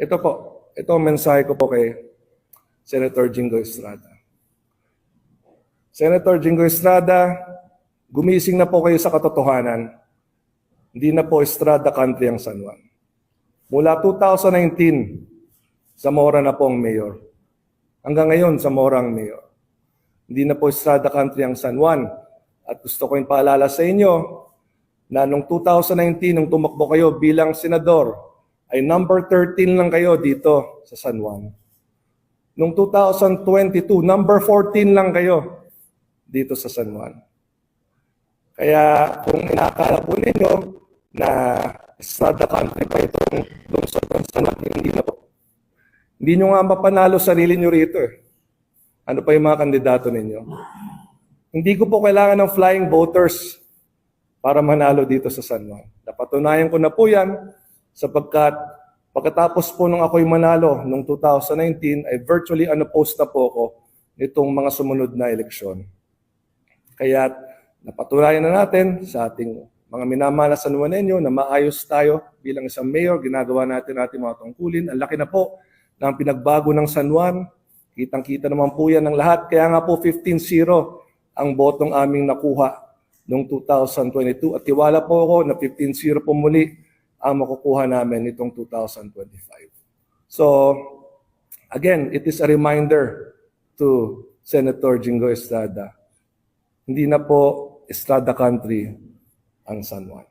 Ito po, ito ang mensahe ko po kay Senator Jingo Estrada. Senator Jingo Estrada, gumising na po kayo sa katotohanan. Hindi na po Estrada country ang San Juan. Mula 2019, Zamora na po ang mayor. Hanggang ngayon, Zamora ang mayor. Hindi na po Estrada country ang San Juan. At gusto ko yung paalala sa inyo na noong 2019, nung tumakbo kayo bilang senador, ay number 13 lang kayo dito sa San Juan. Noong 2022, number 14 lang kayo dito sa San Juan. Kaya kung inakala po ninyo na Estrada country pa itong lungsod ng San Juan, hindi na po. Hindi nyo nga mapanalo sarili nyo rito eh. Ano pa yung mga kandidato ninyo? Hindi ko po kailangan ng flying voters para manalo dito sa San Juan. Napatunayan ko na po yan sapagkat pagkatapos po nung ako'y manalo noong 2019 ay virtually unopposed na po ako nitong mga sumunod na eleksyon. Kaya napatunayan na natin sa ating mga minamahal na San Juanenyo na maayos tayo bilang isang mayor, ginagawa natin ating mga tungkulin. Ang laki na po ng pinagbago ng San Juan. Kitang-kita naman po yan ng lahat. Kaya nga po 15-0 ang botong aming nakuha noong 2022. At tiwala po ako na 15-0 po muli ang makukuha namin itong 2025. So, again, it is a reminder to Senator Jingo Estrada. Hindi na po Estrada country ang San Juan.